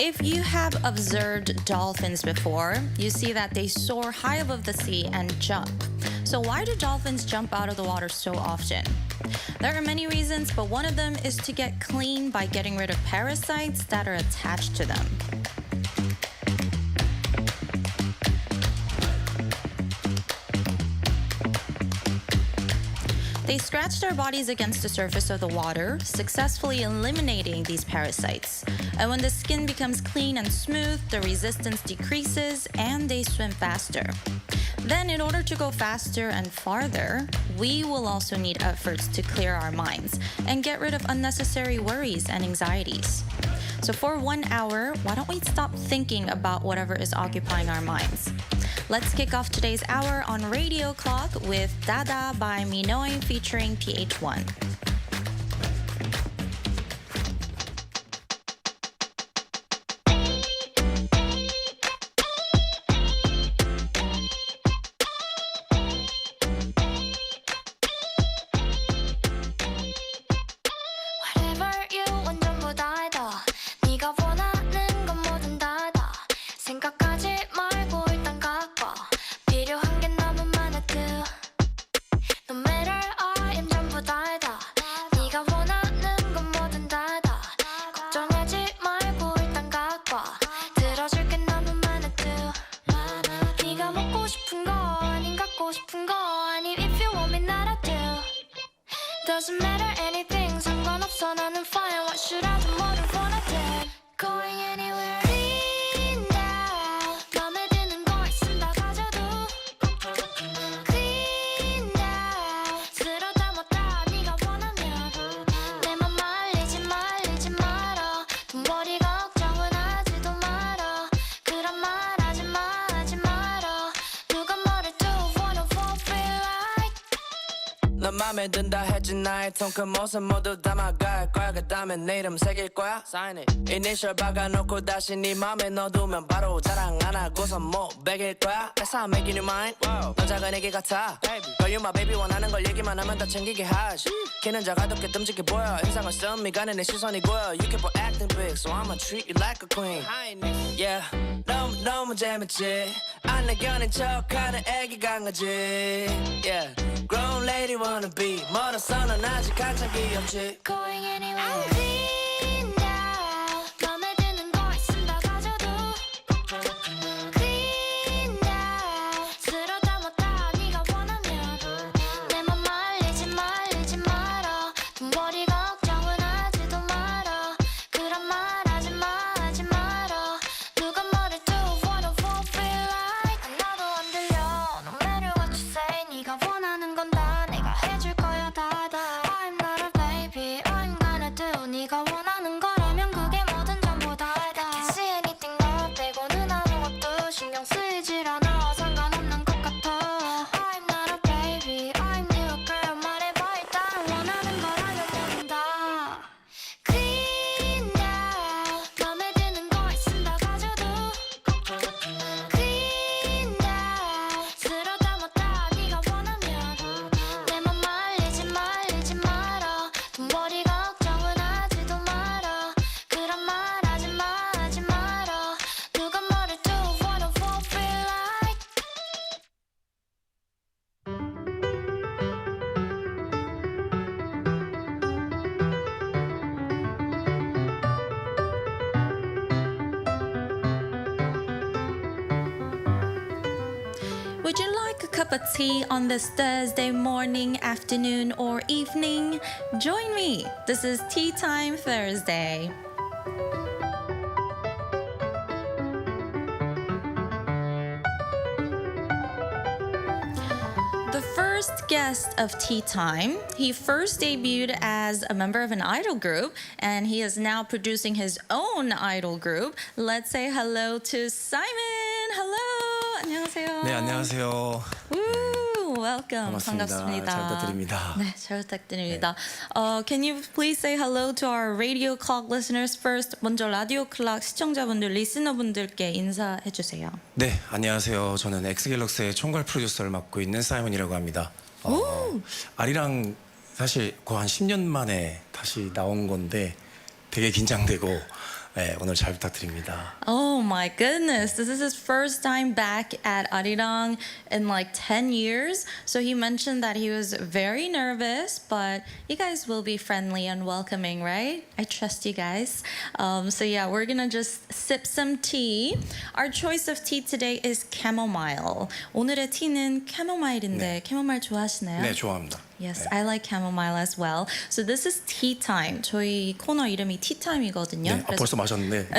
If you have observed dolphins before, you see that they soar high above the sea and jump. So why do dolphins jump out of the water so often? There are many reasons, but one of them is to get clean by getting rid of parasites that are attached to them. They scratch their bodies against the surface of the water, successfully eliminating these parasites. And when the skin becomes clean and smooth, the resistance decreases and they swim faster. Then, in order to go faster and farther, we will also need efforts to clear our minds and get rid of unnecessary worries and anxieties. So for 1 hour, why don't we stop thinking about whatever is occupying our minds? Let's kick off today's hour on Radio Clock with Dada by Minoy featuring PH1. Doesn't matter anything 상관없어 나는 fine what should I do 뭐를 wanna do Going anywhere Clean now 맘에 드는 거 있음 다 가져도 Clean now 쓸어 담았다 네가 원하면 내 맘 말리지 말아 돈벌이 걱정은 하지도 마라 그런 말 하지 마라 누가 뭐래도 wanna fall feel like 너 맘에 든다 했지 나의 통큰 모습 모두 담아갈 거야 그 다음에 내 이름 새길 거야 Sign it 이니셜 박아놓고 다시 네 맘에 넣어두면 바로 자랑 안 하고서 뭐 베길 거야 That's how I'm making you mine 너 작은 애기 같아 Girl you my baby 원하는 걸 얘기만 하면 다 챙기게 하지 키는 작아도 끔찍해 보여 인상을 쓴 미간에 내 시선이 고여 You keep on acting big so I'ma treat you like a queen Yeah 너무 재밌지 안 내견인 척하는 애기 강아지 Yeah Grown lady wanna be 멀어서 넌 아직 한참 귀엽지 Going anywhere Clean now 맘에 드는 거 있음 다 가져도 Clean now 쓸어 담았다 네가 원하면 내 맘 말리지 마라 돈벌이 걱정은 하지도 마라 그런 말 하지 마라 누가 뭐래도 wanna fall feel like 하나도 안 들려 No matter what you say 네가 원하는 건 다 내가 해줄 거야 다다 I'm not a baby I'm gonna do 네가 원하는 거라면 그게 뭐든 전부 다다 Can't see anything 너 빼고는 아무것도 신경 쓰이질 않아 상관없는 것 같아 I'm not a baby I'm your girl 말해봐 일단 원하는 거라면 뭐든 다 Clean now 맘에 드는 거 있음 다 가져도 Clean now 쓸어 담았다 네가 원하면 내 맘 말리지 마라 돈벌이 걱정은 하지도 마라 그런 말 하지 마라 누가 뭐래도 wanna fall feel like Would you like a cup of tea on this Thursday morning, afternoon, or evening? Join me. This is Tea Time Thursday. The first guest of Tea Time, he first debuted as a member of an idol group, and he is now producing his own idol group. Let's say hello to Simon. Hello. 안녕하세요. 네, 안녕하세요. Woo! welcome. 반갑습니다. 반갑습니다. 잘 부탁드립니다. 네, 잘 부탁드립니다. Can you please say hello to our radio clock listeners first? 먼저 라디오 클락 시청자분들, 리스너분들께 인사해 주세요. 네, 안녕하세요. 저는 엑스갤럭스의 총괄 프로듀서를 맡고 있는 사이먼이라고 합니다. 아리랑 사실 거의 한 10년 만에 다시 나온 건데 되게 긴장되고 네, 오늘 잘 부탁드립니다. Oh my goodness, this is his first time back at Arirang in like 10 years. So he mentioned that he was very nervous, but you guys will be friendly and welcoming, right? I trust you guys. So yeah, we're gonna just sip some tea. Our choice of tea today is chamomile. 오늘의 티는 캐모마일인데 캐모마일 좋아하시나요? 네, 좋아합니다. Yes, 네. I like chamomile as well. So this is tea time. 저희 코너 이름이 tea time이거든요. 네, 벌써 마셨는데.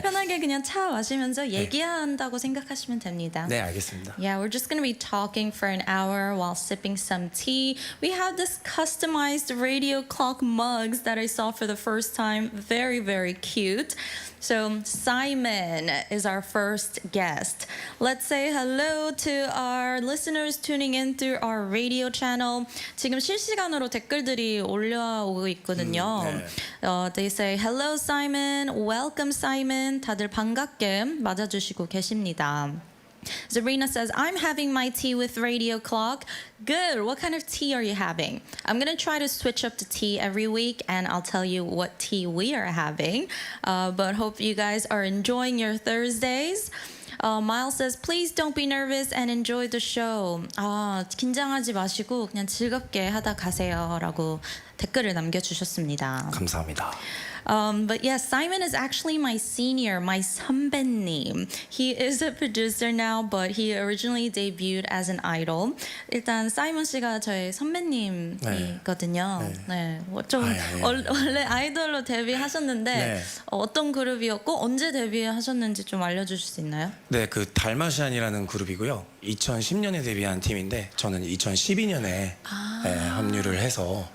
편하게 그냥 차 마시면서 얘기한다고 생각하시면 됩니다. 네, 알겠습니다. Yeah, we're just gonna be talking for an hour while sipping some tea. We have this customized radio clock mugs that I saw for the first time. Very, very cute. So Simon is our first guest. Let's say hello to our listeners tuning in through our radio channel. 지금 실시간으로 댓글들이 올라오고 있거든요. They say hello Simon, welcome Simon. 다들 반갑게 맞아주시고 계십니다. Zarina says, I'm having my tea with Radio Clock. Good. What kind of tea are you having? I'm going to try to switch up the tea every week and I'll tell you what tea we are having. But hope you guys are enjoying your Thursdays. Miles says, please don't be nervous and enjoy the show. 긴장하지 마시고 그냥 즐겁게 하다 가세요. 라고 댓글을 남겨주셨습니다. 감사합니다. But yes, Simon is actually my senior, my 선배님. He is a producer now, but he originally debuted as an idol. 일단 사이먼 씨가 저의 선배님이거든요. 네. 좀 원래 아이돌로 데뷔하셨는데 네. 어떤 그룹이었고 언제 데뷔하셨는지 좀 알려주실 수 있나요? 네, 그 달마시안이라는 그룹이고요. 2010년에 데뷔한 팀인데 저는 2012년에 합류를 해서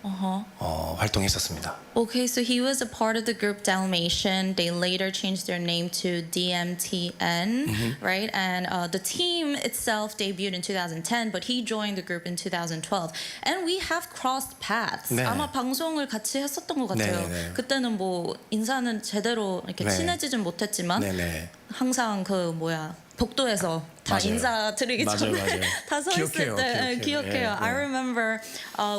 활동했었습니다. Okay, so he was a part of the group Dalmatian. They later changed their name to DMTN, right? And the team itself debuted in 2010, but he joined the group in 2012. And we have crossed paths. 네. 아마 방송을 같이 했었던 것 같아요. 네. 그때는 뭐 인사는 제대로 이렇게 네. 친해지진 못했지만 네네. 항상 그 복도에서 다 맞아요. 인사드리기 전에 맞아요. 다 서 있을 때 기억해요. 예, I 예. remember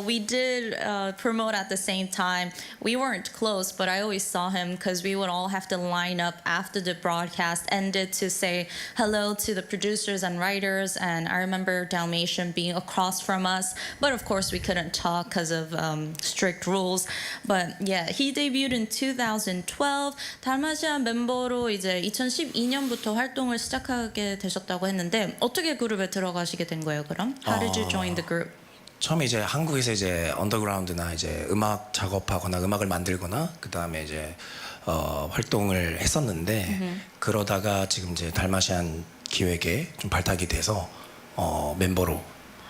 we did promote at the same time. We weren't close, but I always saw him because we would all have to line up after the broadcast ended to say hello to the producers and writers. And I remember Dalmatian being across from us, but of course we couldn't talk because of strict rules. But yeah, he debuted in 2012. 달마시안 멤버로 이제 2012년부터 활동을 시작하게 되셨다고 했는데 어떻게 그룹에 들어가시게 된 거예요? 그럼 How did you join the group? 처음에 이제 한국에서 이제 언더그라운드나 이제 음악 작업하거나 음악을 만들거나 그 다음에 이제 활동을 했었는데 그러다가 지금 이제 달마시안 기획에 좀 발탁이 돼서 멤버로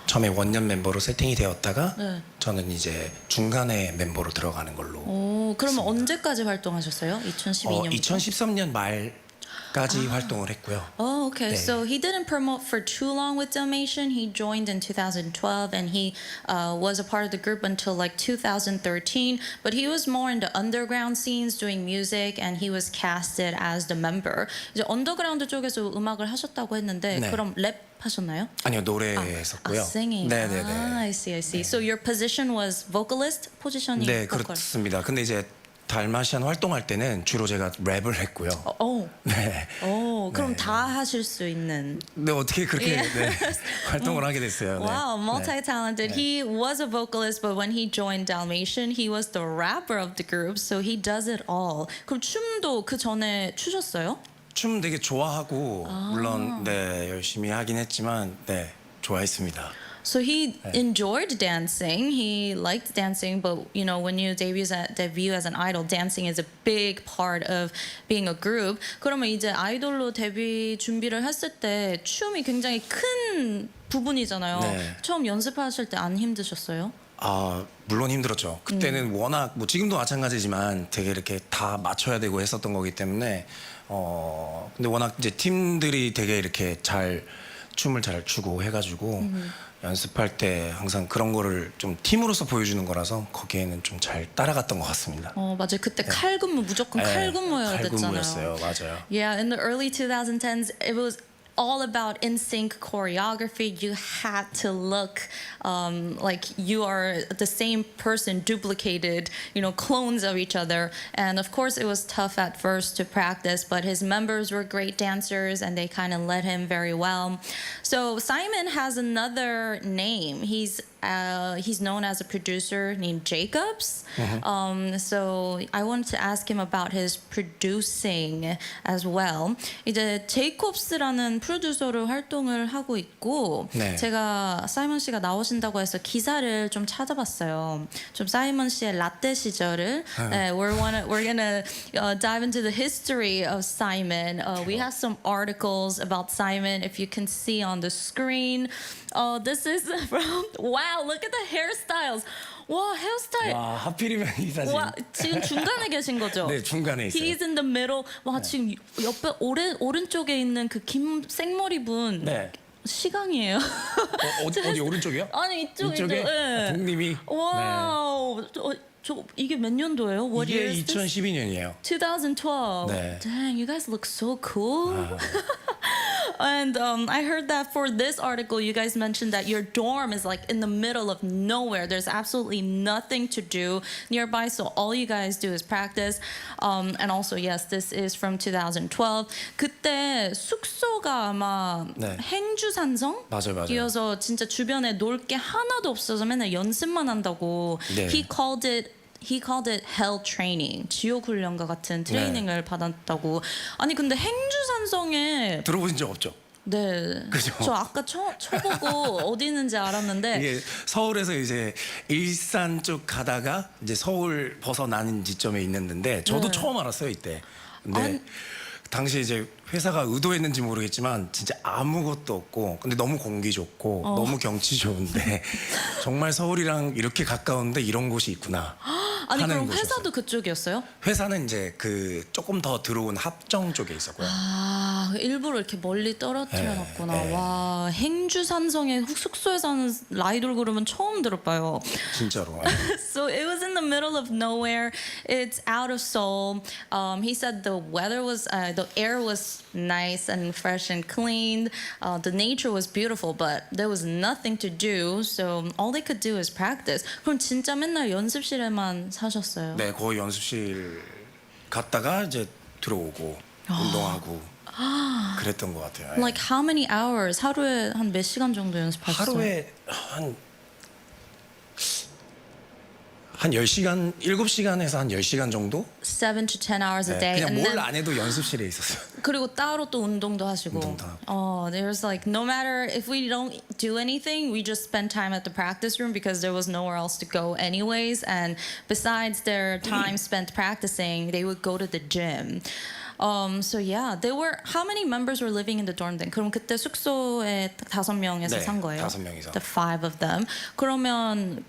처음에 원년 멤버로 세팅이 되었다가 저는 이제 중간에 멤버로 들어가는 걸로. 오, 그러면 언제까지 활동하셨어요? 2012년부터? 2013년 말까지 활동을 했고요. Oh, okay. 네. So he didn't promote for too long with Dalmatian. He joined in 2012 and he was a part of the group until like 2013. But he was more in the underground scenes doing music and he was casted as the member. 이제 언더그라운드 쪽에서 음악을 하셨다고 했는데 네. 그럼 랩 하셨나요? 아니요, 노래했었고요. singing. 네네네. I see, I see. So your position was vocalist? 포지션이 네, vocal. 그렇습니다. 근데 이제 달마시안 활동할 때는 주로 제가 랩을 했고요. 네. 그럼 다 하실 수 있는. 네, 어떻게 그렇게 활동을 하게 됐어요. Wow, 네. multi-talented. He was a vocalist, but when he joined Dalmatian, he was the rapper of the group, so he does it all. 그럼 춤도 그 전에 추셨어요? 춤 되게 좋아하고 물론 네, 열심히 하긴 했지만 네, 좋아했습니다. So he enjoyed dancing. He liked dancing, but you know, when you debut as an idol, dancing is a big part of being a group. 그러면 이제 아이돌로 데뷔 준비를 했을 때 춤이 굉장히 큰 부분이잖아요. 네. 처음 연습하실 때 안 힘드셨어요? 물론 힘들었죠. 그때는 워낙 뭐 지금도 마찬가지지만 되게 이렇게 다 맞춰야 되고 했었던 거기 때문에 근데 워낙 이제 팀들이 되게 이렇게 잘 춤을 잘 추고 해가지고 연습할 때 항상 그런 거를 좀 팀으로서 보여주는 거라서 거기에는 좀 잘 따라갔던 것 같습니다. 맞아요. 그때 칼군무 무조건 칼군무여야 됐잖아요. 칼군무였어요. 맞아요. Yeah, in the early 2010s, it was all about in-sync choreography. You had to look like you are the same person, duplicated, clones of each other. And of course, it was tough at first to practice, but his members were great dancers and they kind of led him very well. So Simon has another name. He's known as a producer named Jacobs. So I wanted to ask him about his producing as well. 이제 제이콥스라는 프로듀서로 활동을 하고 있고 네. 제가 사이먼 씨가 나오신다고 해서 기사를 좀 찾아봤어요. 좀 사이먼 씨의 라떼 시절을 we're gonna dive into the history of Simon. We have some articles about Simon if you can see on the screen. This is from wow, look at the hairstyles. 와, 헤어스타일. 와, 하필이면 이 사진. 와, 지금 중간에 계신 거죠? 네, 중간에 있어요. He's in the middle. 와, 지금 옆에 오른쪽에 있는 그 긴 생머리 분. 네. 시강이에요. 어디 오른쪽이요? 아니 이쪽에 네. 독립이. 와우. 저 이게 몇 년도예요? What 이게 year is this? 2012년이에요. 2012. 네. Dang, you guys look so cool. And I heard that for this article, you guys mentioned that your dorm is like in the middle of nowhere. There's absolutely nothing to do nearby, so all you guys do is practice. And also, yes, this is from 2012. 그때 숙소가 아마 네. 행주산성? 맞아요. 이어서 진짜 주변에 놀 게 하나도 없어서 맨날 연습만 한다고. 네. He called it hell training. 지옥 훈련과 같은 트레이닝을 받았다고. 아니 근데 행주산성에 들어보신 적 없죠? 네. 그죠? 저 아까 쳐보고 어디 있는지 알았는데 이게 서울에서 이제 일산 쪽 가다가 이제 서울 벗어나는 지점에 있는데 저도 처음 알았어요 이때. 근데 당시 이제 회사가 의도했는지 모르겠지만 진짜 아무것도 없고 근데 너무 공기 좋고 너무 경치 좋은데 정말 서울이랑 이렇게 가까운데 이런 곳이 있구나. 아니 하는 그럼 곳이었어요. 회사도 그쪽이었어요? 회사는 이제 그 조금 더 들어온 합정 쪽에 있었고요. 아 일부러 이렇게 멀리 떨어뜨려 놨구나. 네. 와 행주산성에 숙소에 사는 라이돌 그룹은 처음 들어봐요. 진짜로. So it was in the middle of nowhere. It's out of Seoul. He said the air was nice and fresh and clean. The nature was beautiful, but there was nothing to do. So all they could do is practice. 그럼 진짜 맨날 연습실에만 사셨어요? 네, 거의 연습실 갔다가 이제 들어오고 운동하고 그랬던 것 같아요. Like how many hours? 하루에 한 몇 시간 정도 연습하셨어요? 하루에 한 10시간, 7시간에서 한 10시간 정도? 7 to 10 hours a 네, day. 그냥 And 뭘 then 안 해도 연습실에 있었어요. 그리고 따로 또 운동도 하시고. 운동도 하고. There's like no matter if we don't do anything, we just spend time at the practice room because there was nowhere else to go anyways. And besides their time spent practicing, they would go to the gym. So yeah, how many members were living in the dorm then? 그럼 그때 숙소에 5명에서 네, 산 거예요? 5명이서. The 5 of them. 그러면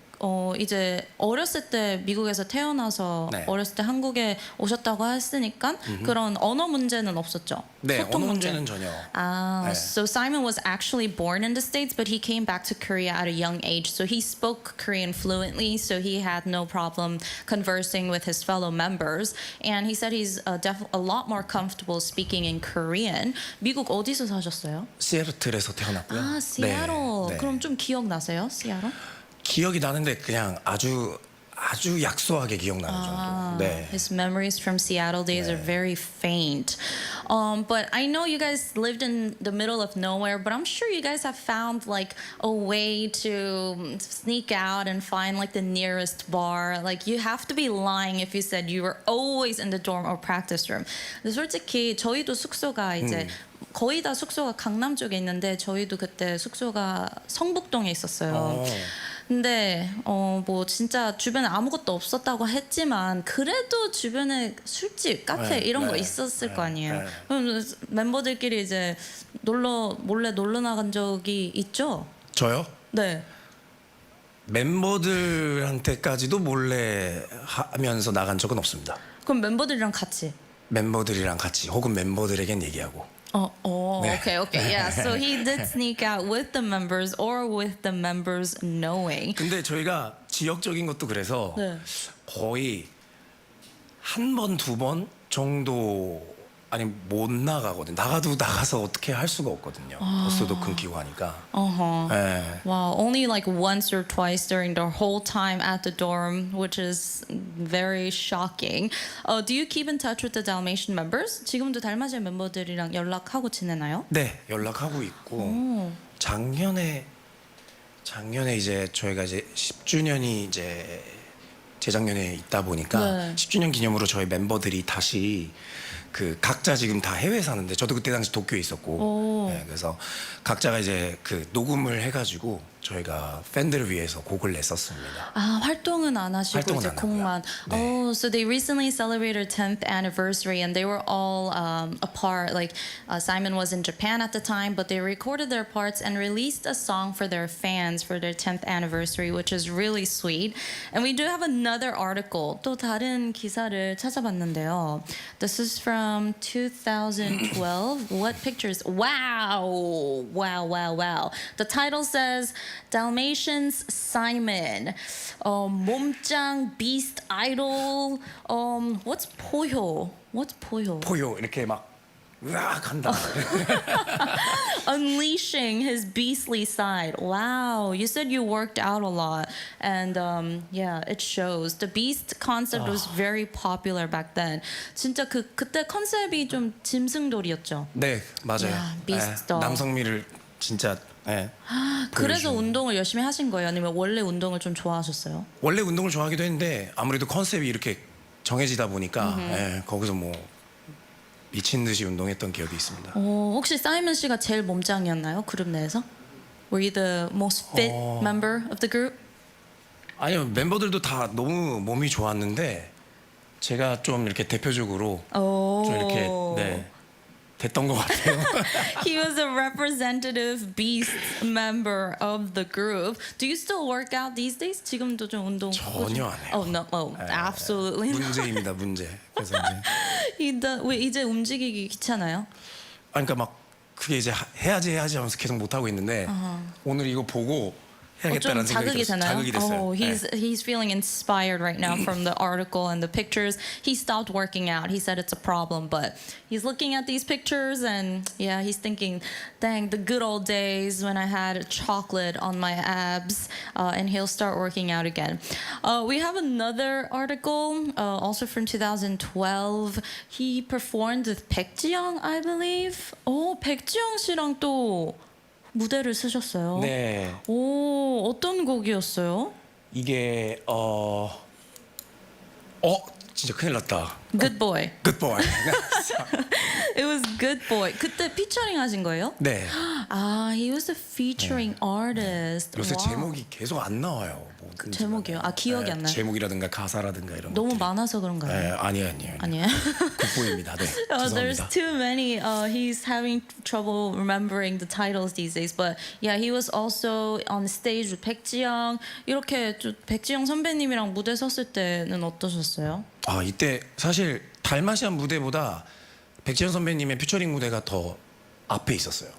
이제 어렸을 때 미국에서 태어나서 네. 어렸을 때 한국에 오셨다고 했으니까 그런 언어 문제는 없었죠? 네, 소통 언어 문제. 문제는 전혀. 네. So Simon was actually born in the States, but he came back to Korea at a young age. So he spoke Korean fluently, so he had no problem conversing with his fellow members. And he said he's a lot more comfortable speaking in Korean. 미국 어디서 사셨어요? 시애틀에서 태어났고요. 아, 시애틀. 네. 그럼 좀 기억나세요? 시애틀? 기억이 나는데 그냥 아주 약소하게 기억나는 정도. 네. His memories from Seattle days are very faint. But I know you guys lived in the middle of nowhere, but I'm sure you guys have found like a way to sneak out and find like the nearest bar. Like you have to be lying if you said you were always in the dorm or practice room. 근데 솔직히 저희도 숙소가 이제 거의 다 숙소가 강남 쪽에 있는데 저희도 그때 숙소가 성북동에 있었어요. 근데 뭐 진짜 주변에 아무것도 없었다고 했지만 그래도 주변에 술집, 카페 이런 거 있었을 거 아니에요. 그럼 멤버들끼리 이제 몰래 놀러 나간 적이 있죠? 저요? 네. 멤버들한테까지도 몰래 하면서 나간 적은 없습니다. 그럼 멤버들이랑 같이? 멤버들이랑 같이 혹은 멤버들에겐 얘기하고. 네. okay, yeah. So he did sneak out with the members or with the members knowing. 근데 저희가 지역적인 것도 그래서 네. 거의 한 번, 두 번 정도 아니 못 나가거든요. 나가도 나가서 어떻게 할 수가 없거든요. 버스도 끊기고 하니까. 네. Wow, only like once or twice during the whole time at the dorm, which is very shocking. Do you keep in touch with the Dalmatian members? 지금도 달마시아 멤버들이랑 연락하고 지내나요? 네, 연락하고 있고 작년에 이제 저희가 이제 10주년이 이제 재작년에 있다 보니까 네. 10주년 기념으로 저희 멤버들이 다시 그 각자 지금 다 해외에 사는데 저도 그때 당시 도쿄에 있었고 네, 그래서 각자가 이제 그 녹음을 해가지고 저희가 팬들을 위해서 곡을 냈었습니다. 아, 활동은 안 하시고 활동은 이제 안 하고요. 곡만. 네. Oh, so they recently celebrated 10th anniversary and they were all apart. Like Simon was in Japan at the time, but they recorded their parts and released a song for their fans for their 10th anniversary, which is really sweet. And we do have another article. 또 다른 기사를 찾아봤는데요. This is from 2012. What pictures? Wow. Wow, wow, wow. The title says Dalmatians Simon, 몸짱 beast idol. What's 포효? What's 포효? 포요 이렇게 막 으악 한다. Unleashing his beastly side. Wow, you said you worked out a lot, and yeah, it shows. The beast concept was very popular back then. 진짜 그때 컨셉이 좀 짐승돌이었죠. 네, 맞아요. 야, beast doll. 남성미를 진짜 네, 그래서 보여주는. 운동을 열심히 하신 거예요? 아니면 원래 운동을 좀 좋아하셨어요? 원래 운동을 좋아하기도 했는데 아무래도 컨셉이 이렇게 정해지다 보니까 예, 거기서 뭐 미친 듯이 운동했던 기억이 있습니다. 혹시 사이먼 씨가 제일 몸짱이었나요? 그룹 내에서? Were you the most fit member of the group? 아니요, 멤버들도 다 너무 몸이 좋았는데 제가 좀 이렇게 대표적으로 좀 이렇게 네, 됐던 것 같아요. He was a representative beast member of the group. Do you still work out these days? 지금도 좀 운동 전혀 안 해요. Oh no, absolutely. not. 문제입니다, 문제. 그래서 이제 왜 이제 움직이기 귀찮아요? 그러니까 막 그게 이제 해야지 하면서 계속 못 하고 있는데 오늘 이거 보고 좀 해야겠다는 생각이 자극이 들었어요. 되나요? 자극이 됐어요. Oh, he's feeling inspired right now from the article and the pictures. He stopped working out. He said it's a problem, but he's looking at these pictures and yeah, he's thinking, dang, the good old days when I had chocolate on my abs, and he'll start working out again. We have another article, also from 2012. He performed with 백지영, I believe. 백지영 씨랑 또 무대를 쓰셨어요. 네. 오, 어떤 곡이었어요? 이게 진짜 큰일 났다. Good Boy. Good boy. It was Good Boy. 그때 피처링 하신 거예요? 네. 아, he was a featuring artist. 요새 와. 제목이 계속 안 나와요. 제목이요? 아, 기억이 안 나요? 제목이라든가 가사라든가 이런 너무 것들이. 많아서 그런가요? 네, 아니에요. 아니에요? 굿보입니다. 네. There's 죄송합니다. too many. He's having trouble remembering the titles these days. But yeah, he was also on stage with 백지영. 이렇게 좀 백지영 선배님이랑 무대 섰을 때는 어떠셨어요? 아, 이때 사실 달마시안 무대보다 백지현 선배님의 퓨처링 무대가 더 앞에 있었어요.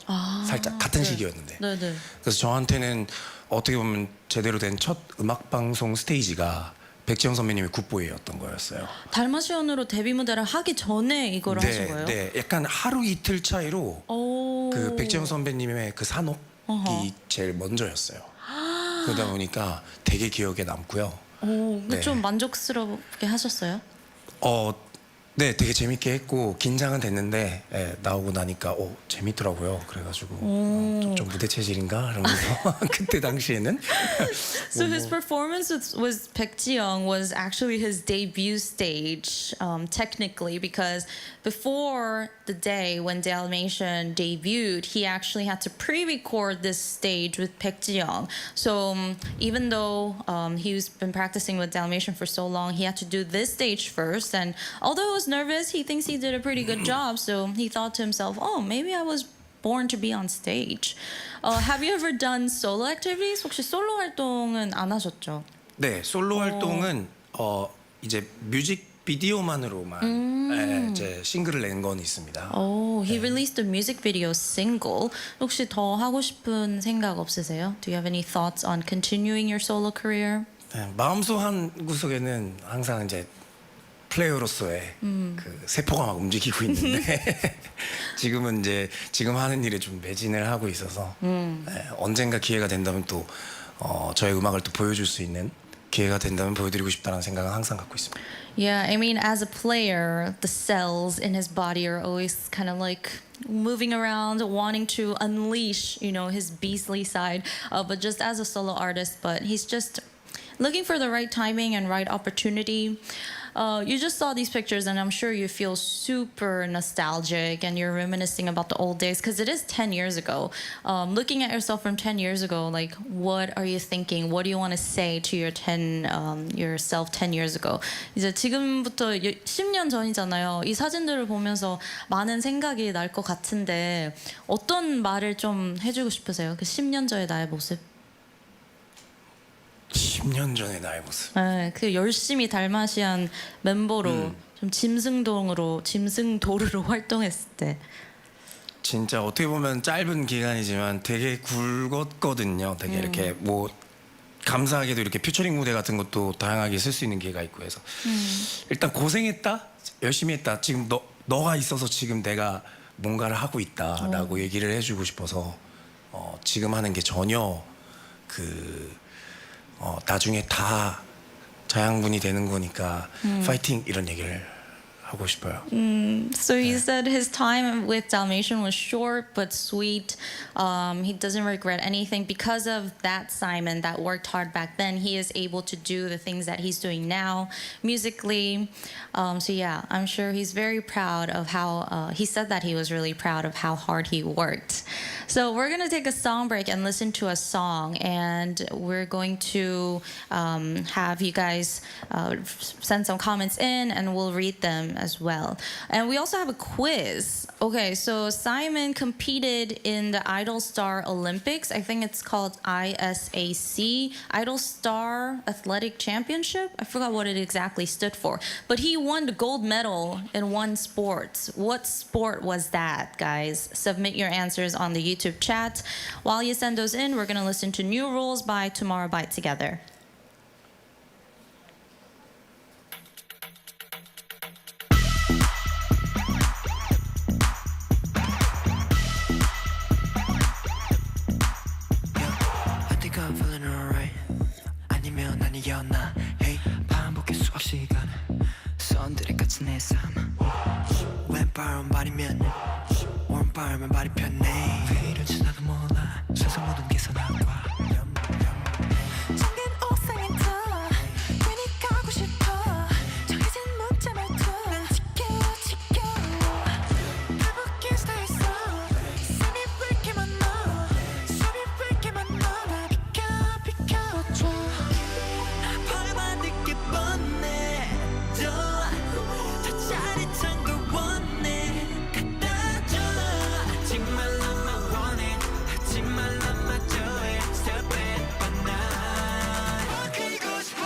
살짝 같은 시기였는데. 네네. 그래서 저한테는 어떻게 보면 제대로 된 첫 음악 방송 스테이지가 백지영 선배님의 굿보이였던 거였어요. 달마시안으로 데뷔 무대를 하기 전에 이거를 하신 거예요? 네, 약간 하루 이틀 차이로 오. 그 백지영 선배님의 그 산옥이 제일 먼저였어요. 그러다 보니까 되게 기억에 남고요. 오, 네. 좀 만족스럽게 하셨어요? 네, 되게 재밌게 했고 긴장은 됐는데 나오고 나니까 재밌더라고요. 그래가지고 좀 무대 체질인가 이러면서 그때 당시에는 So his performance with 백지영 was actually his debut stage, technically, because before the day when Dalmatian debuted, he actually had to pre-record this stage with 백지영. So even though he's been practicing with Dalmatian for so long, he had to do this stage first. And although he was nervous, he thinks he did a pretty good job. So he thought to himself, oh, maybe I was born to be on stage. Have you ever done solo activities? 혹시 솔로 활동은 안 하셨죠? 네, 솔로 활동은 이제 뮤직 비디오만으로만 예, 이제 싱글을 낸 건 있습니다. Oh, he released a music video single. 혹시 더 하고 싶은 생각 없으세요? Do you have any thoughts on continuing your solo career? 네, 마음속 한 구석에는 항상 이제 플레이어로서의 그 세포가 막 움직이고 있는데 지금은 이제 지금 하는 일에 좀 매진을 하고 있어서 언젠가 기회가 된다면 또 저의 음악을 또 보여줄 수 있는 기회가 된다면 보여드리고 싶다는 생각은 항상 갖고 있습니다. Yeah, I mean, as a player, the cells in his body are always kind of like moving around, wanting to unleash, you know, his beastly side. But just as a solo artist, but he's just looking for the right timing and right opportunity. You just saw these pictures, and I'm sure you feel super nostalgic and you're reminiscing about the old days because it is 10 years ago. Looking at yourself from 10 years ago, like, what are you thinking? What do you want to say to your yourself 10 years ago? 이제 지금부터 10년 전이잖아요. 이 사진들을 보면서 많은 생각이 날 것 같은데 어떤 말을 좀 해주고 싶으세요? 그 10년 전의 나의 모습. 10년 전의 나의 모습. 네, 그 열심히 달마시안 멤버로 좀 짐승도루로 활동했을 때. 진짜 어떻게 보면 짧은 기간이지만 되게 굵었거든요. 되게 이렇게 뭐 감사하게도 이렇게 퓨처링 무대 같은 것도 다양하게 쓸 수 있는 기회가 있고 해서 일단 고생했다, 열심히 했다. 지금 너가 있어서 지금 내가 뭔가를 하고 있다라고 얘기를 해주고 싶어서 지금 하는 게 전혀 나중에 다 자양분이 되는 거니까 파이팅 이런 얘기를 하고 싶어요. So he said his time with Dalmatian was short but sweet. He doesn't regret anything because of that Simon that worked hard back then. He is able to do the things that he's doing now musically. So yeah, I'm sure he's very proud of how he said that he was really proud of how hard he worked. So we're gonna take a song break and listen to a song, and we're going to have you guys send some comments in, and we'll read them as well. And we also have a quiz. Okay, so Simon competed in the Idol Star Olympics. I think it's called ISAC, Idol Star Athletic Championship. I forgot what it exactly stood for. But he won the gold medal in one sport. What sport was that, guys? Submit your answers on the YouTube chat. While you send those in, we're going to listen to New Rules by Tomorrow by Together. I'm feeling alright. 아니면 아니었나. Hey, 반복의 수학 시간. 선들이 같은 내 삶. 왼발은 발이면 오른발은 발이 편해. 왜 이런지 나도 몰라. 세상 모든 게 선악과. 잠긴 옥상에 더 괜히 가고 싶어. 정해진 문자 말투 난 지겨워. 불붙긴 스타일 속 숨이 왜 이렇게 많아. 숨이 왜 이렇게 많아. 나 비켜줘. 벌받을 게 뻔해. 더 짜릿한 걸 원해. 갖다 줘. 하지 말라만 원해. 하지 말라만 좋아해. Stop it, but not. 그리고 싶어.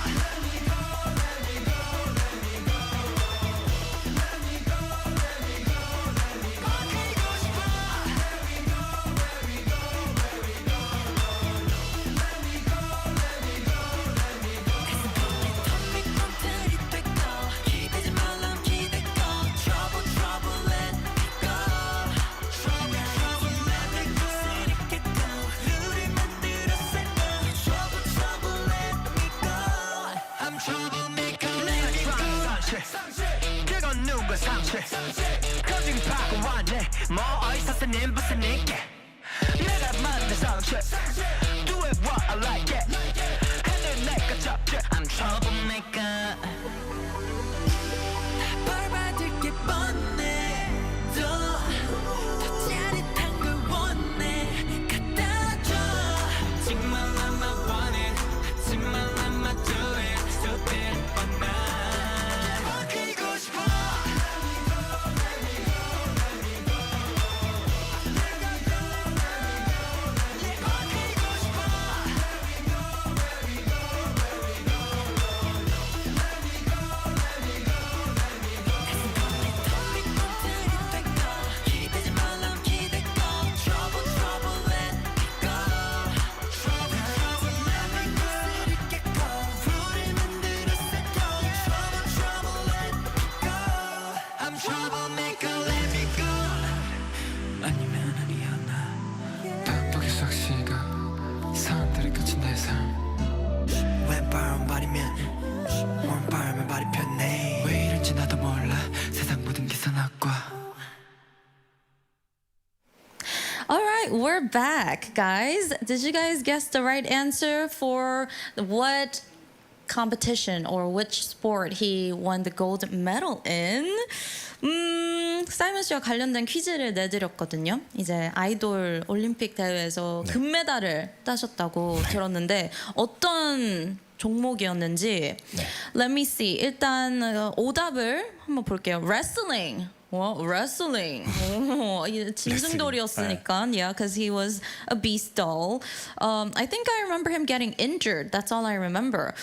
Let me go, let me go, let me go. Let me go, let me go, let me go. 그리고 싶어. Let me go, let me go, let me go. Let me go, let me go, let me go. 텀미꿈들이 됐고 기대지 말란 기대고 Trouble trouble let me go. Trouble, trouble, let me go. 쓰리겠고 우리 만들었을까. Trouble trouble let me go. I'm troublemaker, let me go. 그건 누구의 상실? 거짓말하고 왔네. 뭐 어디서 쓰는 무슨 있게? 내가 만든 상실. Do it what I like it. 해내 내가 잡지. I'm troublemaker. 벌받을 게 뻔해. 더 짜릿한 걸 원해. 갖다 줘. 하지 말라만 원해. 하지 말라만 좋아해. Stupid but not. 그리고 싶어. Let me go, let me go, let me go. Let me go, let me go, let me go. 그리고 싶어. Let me go, let me go, let me go. Let me right, we're back, guys. Did you guys guess the right answer for what competition or which sport he won the gold medal in? 사이먼 씨와 관련된 퀴즈를 내드렸거든요. 이제 아이돌 올림픽 대회에서 네. 금메달을 따셨다고 들었는데 어떤 종목이었는지 네. Let me see. 일단 오답을 한번 볼게요. Wrestling. Wrestling. 짐승돌이었으니까. Yeah, because he was a beast doll. I think I remember him getting injured. That's all I remember.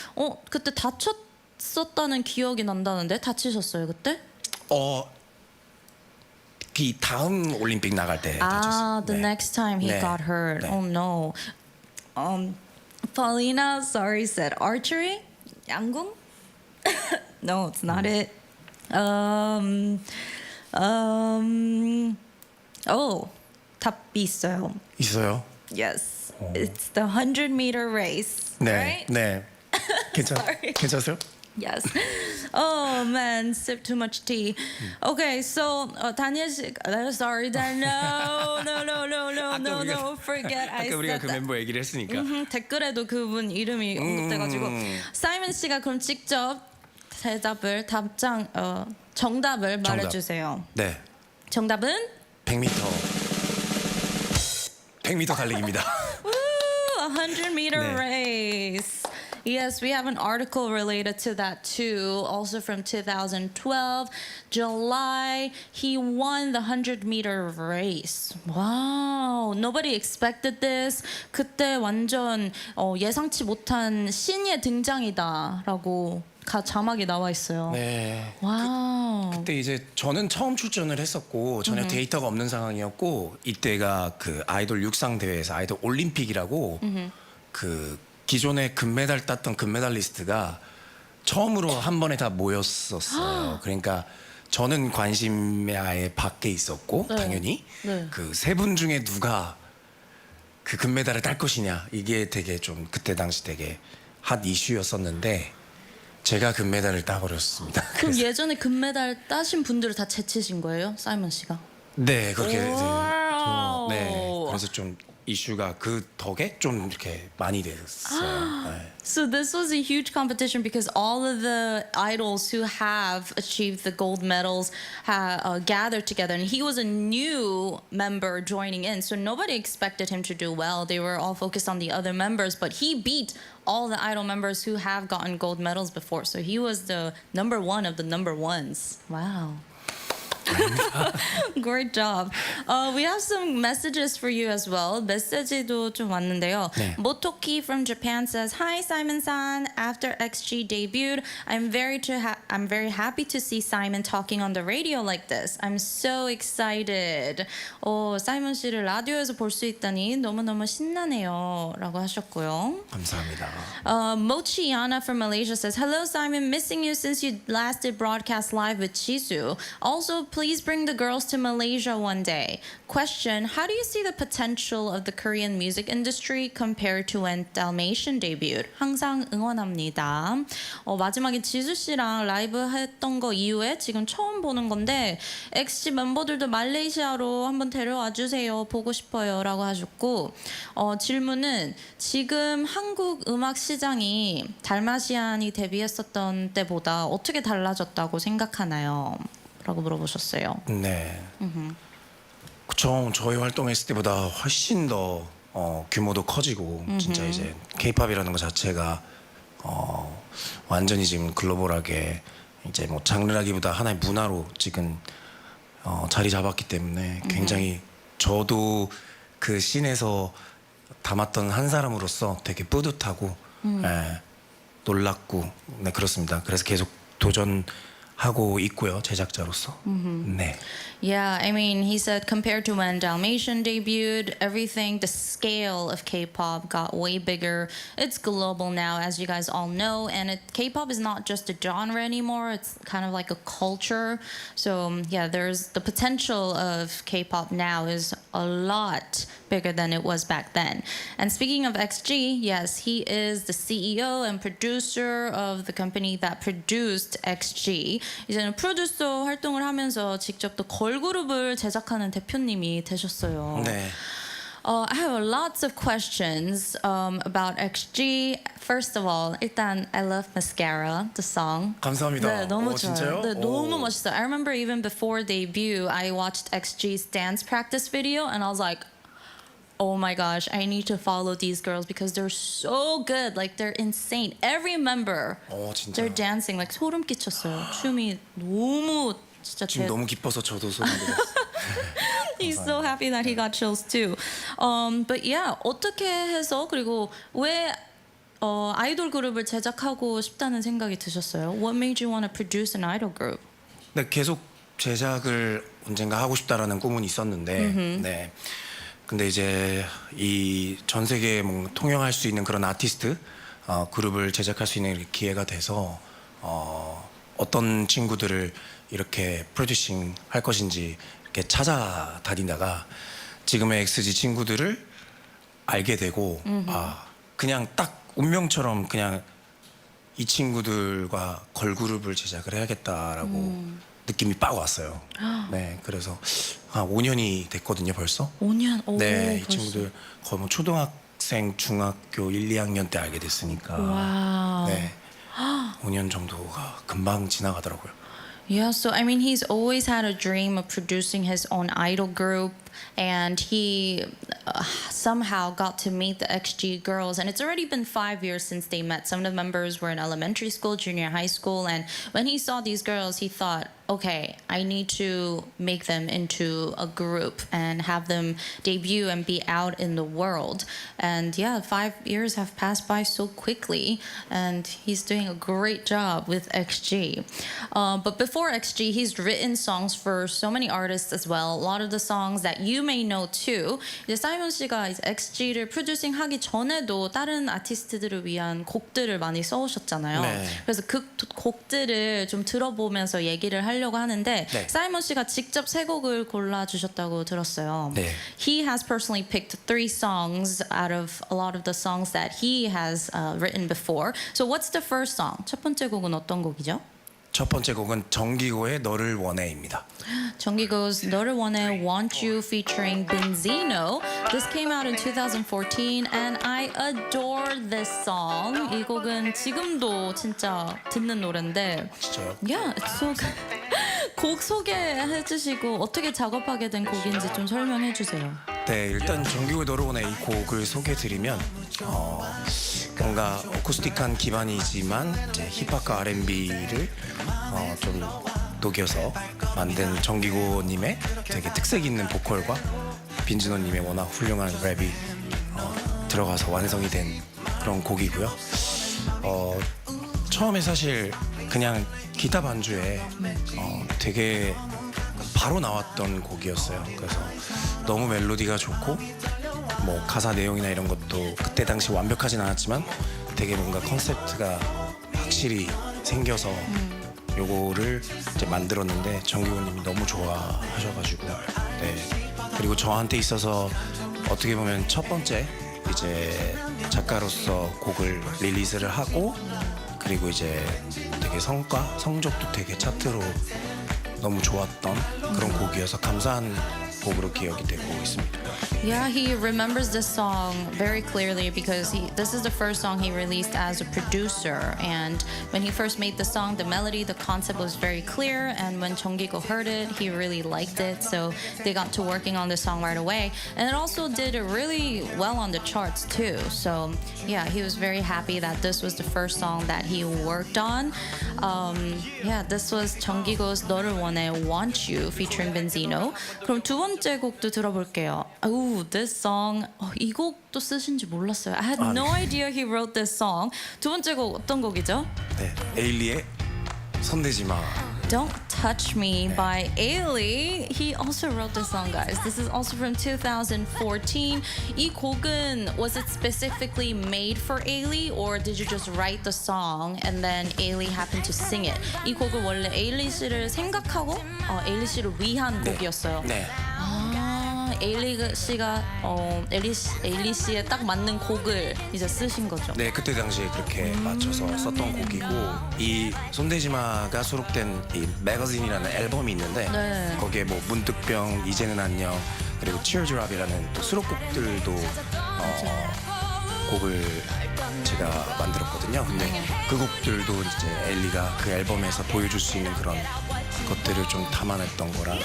그때 다쳤었다는 기억이 난다는데 다치셨어요 그때? 이 다음 올림픽 나갈 때 다쳤어요. The next time he 네. got hurt. 네. Oh no. Paulina, sorry, said archery? 양궁? No, it's not it. 답이 있어요. 있어요? Yes. It's the 100-meter race. 네. Right? 네. Sorry. 괜찮으세요? Yes. Oh man, sip too much tea. Okay, so Daniel, sorry, no, forget I 아까 우리가 said 그 that. 멤버 얘기를 했으니까. 댓글에도 그분 이름이 언급돼가지고 사이먼 씨가 그럼 직접 정답을 말해주세요. 네. 정답은 100m 달리기입니다. Woo, 100-meter 네. race. Yes, we have an article related to that too, also from 2012, July. He won the 100-meter race. Wow, nobody expected this. 그때 완전 예상치 못한 신의 등장이다라고 자막이 나와 있어요. 네. 와우. 그때 이제 저는 처음 출전을 했었고 전혀 데이터가 없는 상황이었고 이때가 그 아이돌 육상 대회에서 아이돌 올림픽이라고 그 기존에 금메달 땄던 금메달리스트가 처음으로 한 번에 다 모였었어요. 그러니까 저는 관심의 아예 밖에 있었고 네. 당연히 네. 그 세 분 중에 누가 그 금메달을 딸 것이냐 이게 되게 좀 그때 당시 되게 핫 이슈였었는데 제가 금메달을 따버렸습니다. 그럼 그래서 예전에 금메달 따신 분들을 다 제치신 거예요? 사이먼 씨가? 네 그렇게 와우. 네 그래서 좀 이슈가 그 덕에 좀 이렇게 많이 됐어요. 네. So this was a huge competition because all of the idols who have achieved the gold medals gathered together, and he was a new member joining in, so nobody expected him to do well. They were all focused on the other members, but he beat all the idol members who have gotten gold medals before, so he was the number one of the number ones. Wow. Great job. We have some messages for you as well. 메시지도 좀 왔는데요. 네. Motoki from Japan says, "Hi Simon-san. After XG debuted, I'm very happy to see Simon talking on the radio like this. I'm so excited." 사이먼 씨를 라디오에서 볼 수 있다니 너무너무 신나네요라고 하셨고요. 감사합니다. Mochiana from Malaysia says, "Hello Simon, missing you since you last did broadcast live with Jisoo. Also, please bring the girls to Malaysia one day. Question, how do you see the potential of the Korean music industry compared to when Dalmatian debuted? 항상 응원합니다." 마지막에 지수 씨랑 라이브 했던 거 이후에 지금 처음 보는 건데 엑시 멤버들도 말레이시아로 한번 데려와 주세요. 보고 싶어요. 라고 하셨고 질문은 지금 한국 음악 시장이 달마시안이 데뷔했었던 때보다 어떻게 달라졌다고 생각하나요? 라고 물어보셨어요. 네. 그쵸. 저희 활동했을 때보다 훨씬 더 규모도 커지고 진짜 이제 K-팝이라는 것 자체가 완전히 지금 글로벌하게 이제 뭐 장르라기보다 하나의 문화로 지금 자리 잡았기 때문에 굉장히 저도 그 씬에서 담았던 한 사람으로서 되게 뿌듯하고 예, 놀랍고 네 그렇습니다. 그래서 계속 도전하고 있고요 제작자로서. 네. Yeah, I mean, he said compared to when Dalmatian debuted, everything, the scale of K-pop got way bigger. It's global now, as you guys all know, and K-pop is not just a genre anymore. It's kind of like a culture. So yeah, there's the potential of K-pop now is a lot bigger than it was back then. And speaking of XG, yes, he is the CEO and producer of the company that produced XG. 이제는 프로듀서 활동을 하면서 직접 또 걸그룹을 제작하는 대표님이 되셨어요. 네. I have lots of questions about XG. First of all, 일단 I love Mascara, the song. 감사합니다. 네, 너무 오, 좋아요. 진짜요? 네, 너무 오. 멋있어요. I remember even before debut, I watched XG's dance practice video, and I was like, oh my gosh, I need to follow these girls because they're so good. Like they're insane. Every member, 진짜. they're dancing. Like 소름 끼쳤어요. 춤이 너무 진짜 지금 너무 기뻐서 저도 소름 돋았어요. He's so happy that he got chills too. But yeah, 어떻게 해서 그리고 왜 아이돌 그룹을 제작하고 싶다는 생각이 드셨어요? What made you want to produce an idol group? 네, 계속 제작을 언젠가 하고 싶다라는 꿈은 있었는데, 네. 근데 이제 이 전 세계에 뭔가 통용할 수 있는 그런 아티스트 그룹을 제작할 수 있는 기회가 돼서 어떤 친구들을 이렇게 프로듀싱 할 것인지 이렇게 찾아다니다가 지금의 XG 친구들을 알게 되고 그냥 딱 운명처럼 그냥 이 친구들과 걸그룹을 제작을 해야겠다라고 느낌이 빡 왔어요. 네, 그래서 한 5년이 됐거든요, 벌써. 5년. 오, 네, 이 벌써. 친구들 거의 뭐 초등학생, 중학교 1, 2학년 때 알게 됐으니까. 와우. 네, 5년 정도가 금방 지나가더라고요. Yeah, so I mean, he's always had a dream of producing his own idol group, and he somehow got to meet the XG girls. And it's already been 5 years since they met. Some of the members were in elementary school, junior high school, and when he saw these girls, he thought, okay, I need to make them into a group and have them debut and be out in the world. And yeah, 5 years have passed by so quickly, and he's doing a great job with XG. But before XG, he's written songs for so many artists as well. A lot of the songs that you may know too. 이제 사이먼 씨가 이제 XG를 프로듀싱 하기 전에도 다른 아티스트들을 위한 곡들을 많이 써오셨잖아요. 네. 그래서 그 곡들을 좀 들어보면서 얘기를 하려고 하는데 네. 사이먼 씨가 직접 세 곡을 골라주셨다고 들었어요. 네. He has personally picked 3 songs out of a lot of the songs that he has written before. So what's the first song? 첫 번째 곡은 어떤 곡이죠? 첫 번째 곡은 정기고의 너를 원해입니다. 정기고's 너를 원해 Want You featuring Benzino. This came out in 2014 and I adore this song. 이 곡은 지금도 진짜 듣는 노래인데 진짜요? Yeah, it's so good. 곡 소개해 주시고 어떻게 작업하게 된 곡인지 좀 설명해 주세요. 네, 일단 정기고의 너를 원해 이 곡을 소개해드리면 뭔가 어쿠스틱한 기반이지만 이제 힙합과 R&B를 좀 녹여서 만든 정기고님의 되게 특색 있는 보컬과 빈진호님의 워낙 훌륭한 랩이 들어가서 완성이 된 그런 곡이고요. 처음에 사실 그냥 기타 반주에 되게 바로 나왔던 곡이었어요. 그래서 너무 멜로디가 좋고 뭐 가사 내용이나 이런 것도 그때 당시 완벽하진 않았지만 되게 뭔가 컨셉트가 확실히 생겨서 요거를 이제 만들었는데 정기호님이 너무 좋아하셔가지고 네. 그리고 저한테 있어서 어떻게 보면 첫 번째 이제 작가로서 곡을 릴리즈를 하고 그리고 이제 되게 성적도 되게 차트로 너무 좋았던 그런 곡이어서 감사한 곡으로 기억이 되고 있습니다. Yeah, he remembers this song very clearly because this is the first song he released as a producer. And when he first made the song, the melody, the concept was very clear. And when Jeonggigo heard it, he really liked it. So they got to working on the song right away. And it also did really well on the charts too. So yeah, he was very happy that this was the first song that he worked on. Yeah, this was Jeonggigo's 너를 원해 Want You featuring Benzino. 그럼 두 번째 곡도 들어볼게요. Oh, this song. 이 곡도 쓰신지 몰랐어요. I had no idea he wrote this song. 두 번째 곡 어떤 곡이죠? 네, 에일리의 손대지 마. Don't Touch Me by Ailey. He also wrote this song, guys. This is also from 2014. 이 곡은 was it specifically made for Ailey or did you just write the song and then Ailey happened to sing it? 이 곡은 원래 에일리 씨를 생각하고 에일리 씨를 위한 곡이었어요. 네. 에일리 씨가 에일리 씨에 딱 맞는 곡을 이제 쓰신 거죠. 네, 그때 당시에 그렇게 맞춰서 썼던 곡이고 이 손대지마가 수록된 이 매거진이라는 앨범이 있는데 네. 거기에 뭐 문득병, 이제는 안녕, 그리고 Teardrop이라는 또 수록곡들도 곡을 제가 만들었거든요. 근데 그 곡들도 이제 엘리가 그 앨범에서 보여줄 수 있는 그런 것들을 좀 담아냈던 거라.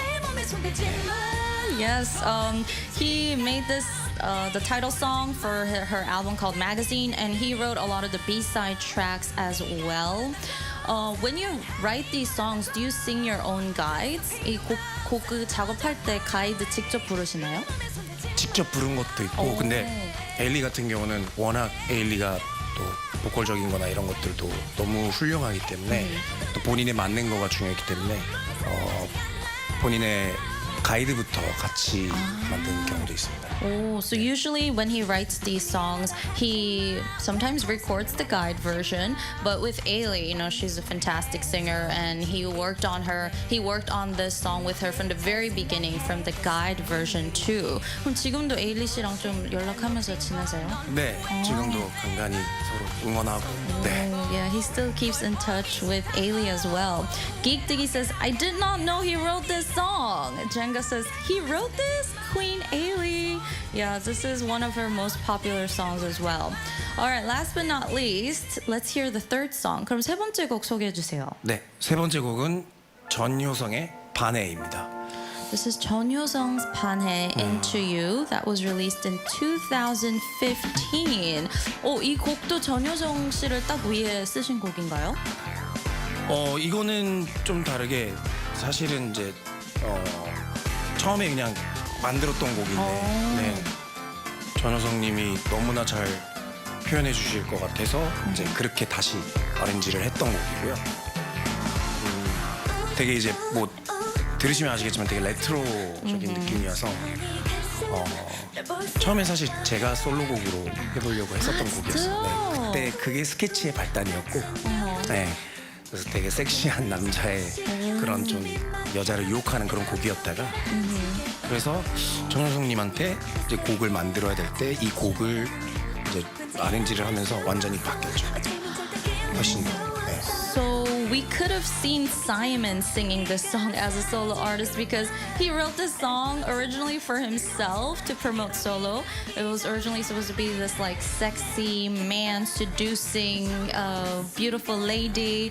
Yes, he made this the title song for her album called Magazine, and he wrote a lot of the B-side tracks as well. When you write these songs, do you sing your own guides? 이 곡 작업할 때 가이드 직접 부르시나요? 직접 부른 것도 있고, 근데 에일리 같은 경우는 워낙 에일리가 또 보컬적인 거나 이런 것들도 너무 훌륭하기 때문에 또 본인에 맞는 거가 중요했기 때문에 본인의 가이드부터 같이 만드는 경우도 있습니다. Oh, so usually when he writes these songs, he sometimes records the guide version, but with Ailey, she's a fantastic singer, and he worked on this song with her from the very beginning, from the guide version too. 그럼 지금도 에일리 씨랑 좀 연락하면서 지내세요? 네, 지금도 간간히 서로 응원하고. 네. Yeah, he still keeps in touch with Ailey as well. Geek Diggy says, I did not know he wrote this song. Jenga says, he wrote this? Queen Ailey. Yeah, this is one of her most popular songs as well. All right, last but not least, let's hear the third song. 그럼 세 번째 곡 소개해 주세요. 네, 세 번째 곡은 전효성의 반해입니다. This is 전효성's 반해 Into You that was released in 2015. 이 곡도 전효성 씨를 딱 위에 쓰신 곡인가요? 이거는 좀 다르게 사실은 이제 처음에 그냥 만들었던 곡인데 네, 전효성님이 너무나 잘 표현해 주실 것 같아서 이제 그렇게 다시 어렌지를 했던 곡이고요. 되게 이제 뭐 들으시면 아시겠지만 되게 레트로적인 느낌이어서 처음에 사실 제가 솔로곡으로 해보려고 했었던 곡이었어요. 네, 그때 그게 스케치의 발단이었고 네, 그래서 되게 섹시한 남자의 그런 좀 여자를 유혹하는 그런 곡이었다가 그래서 정효성님한테 이제 곡을 만들어야 될 때 이 곡을 이제 아렌지를 하면서 완전히 바뀌었죠. 훨씬 더. 네. So we could have seen Simon singing this song as a solo artist because he wrote this song originally for himself to promote solo. It was originally supposed to be this like sexy man seducing beautiful lady,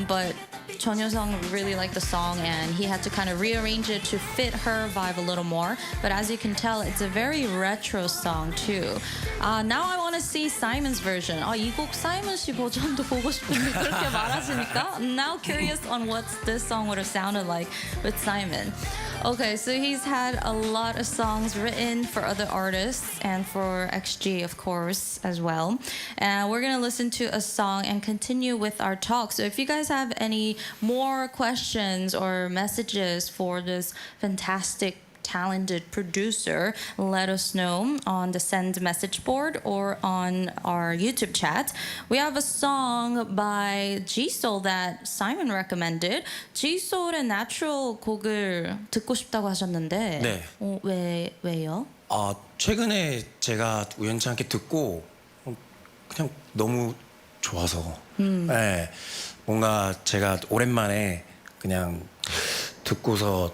but 전효성 really liked the song and he had to kind of rearrange it to fit her vibe a little more. But as you can tell, it's a very retro song too. Now I want to see Simon's version. 이 곡 사이먼 씨 버전도 보고 싶은데 그렇게 말하시니까 I'm now curious on what this song would have sounded like with Simon. Okay, so he's had a lot of songs written for other artists and for XG, of course, as well. And we're going to listen to a song and continue with our talk. So if you guys have any more questions or messages for this fantastic talented producer, let us know on the send message board or on our YouTube chat. We have a song by G-Soul that Simon recommended. G-Soul의 Natural 곡을 듣고 싶다고 하셨는데 네. 왜요? 최근에 제가 우연치 않게 듣고 그냥 너무 좋아서 네, 뭔가 제가 오랜만에 그냥 듣고서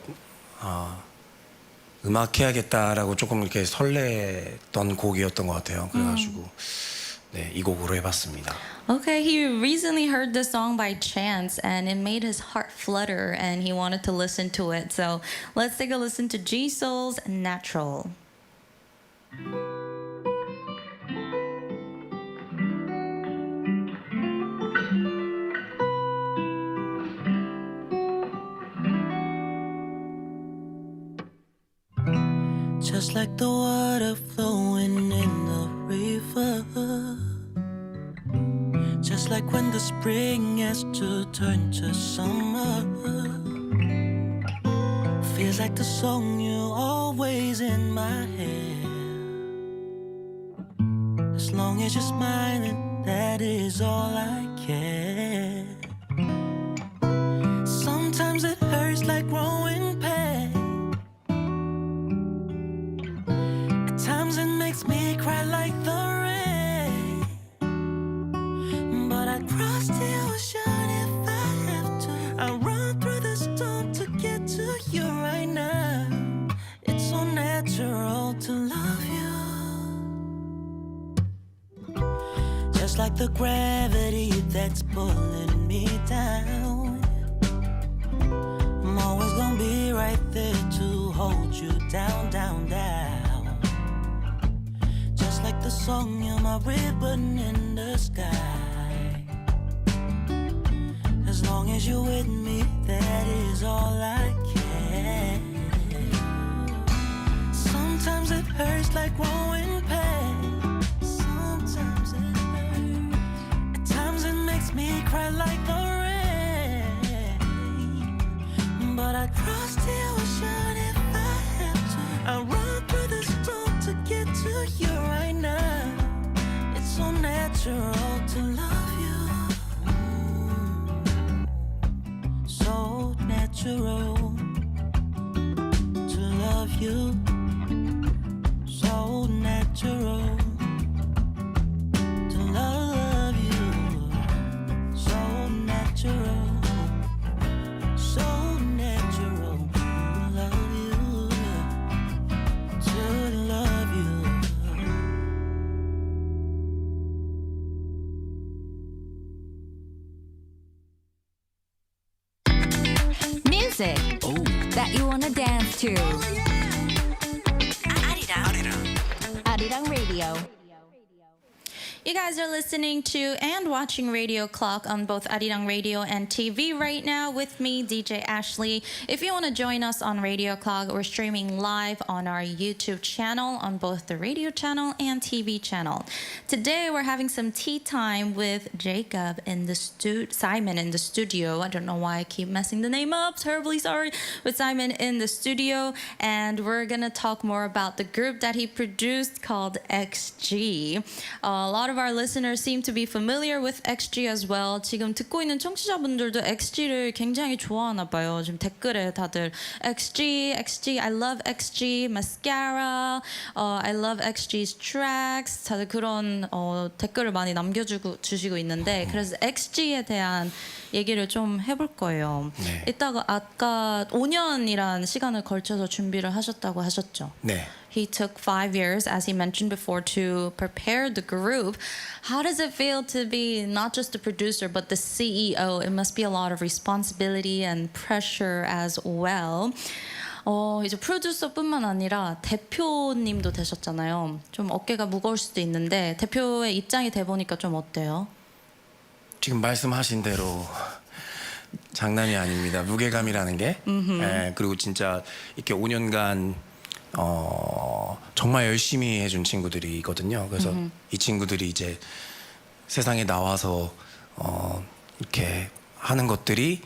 음악 해야겠다라고 조금 이렇게 설레던 곡이었던 것 같아요. 그래가지고 네, 이 곡으로 해봤습니다. Okay, he recently heard this song by chance and it made his heart flutter and he wanted to listen to it. So let's take a listen to G-Soul's Natural. Just like the water flowing in the river, just like when the spring has to turn to summer. Feels like the song you're always in my head. As long as you're smiling, that is all I care. Sometimes it hurts like growing pain. At times it makes me cry like the rain. But I'd cross the ocean if I have to. I'll run through the storm to get to you right now. It's so natural. just like the gravity that's pulling me down. I'm always gonna be right there to hold you down, down, down. Just like the song, you're my ribbon in the sky. As long as you're with me, that is all I care. Sometimes it hurts like growing pain. Sometimes it hurts. At times it makes me cry like the rain. But I'd cross the ocean if I had to. I'll run through the storm to get to you right now. It's so natural to love you. So natural to love you. So natural to love you. So natural. So natural to love you. To love you. Music that you wanna dance to. Arirang Radio. You guys are listening to and watching Radio Clock on both Arirang Radio and TV right now with me, DJ Ashley. If you want to join us on Radio Clock, we're streaming live on our YouTube channel on both the radio channel and TV channel. Today we're having some tea time with Jacob in the Simon in the studio. I don't know why I keep messing the name up. Terribly sorry. With Simon in the studio, and we're gonna talk more about the group that he produced called XG. A lot of our listeners seem to be familiar with XG as well. 지금 듣고 있는 청취자분들도 XG를 굉장히 좋아하나 봐요. 지금 댓글에 다들 XG, I love XG, mascara, I love XG's tracks. 다들 그런 댓글을 많이 주시고 있는데, 그래서 XG에 대한 얘기를 좀 해볼 거예요. 네. 이따가 아까 5년이란 시간을 걸쳐서 준비를 하셨다고 하셨죠? 네. He took 5 years, as he mentioned before, to prepare the group. How does it feel to be not just the producer, but the CEO? It must be a lot of responsibility and pressure as well. 이제 프로듀서뿐만 아니라 대표님도 되셨잖아요. 좀 어깨가 무거울 수도 있는데 대표의 입장이 돼 보니까 좀 어때요? 지금 말씀하신 대로 장난이 아닙니다. 무게감이라는 게. 예, 그리고 진짜 이렇게 5년간 정말 열심히 해준 친구들이 있거든요. 그래서 이 친구들이 이제 세상에 나와서 이렇게 하는 것들이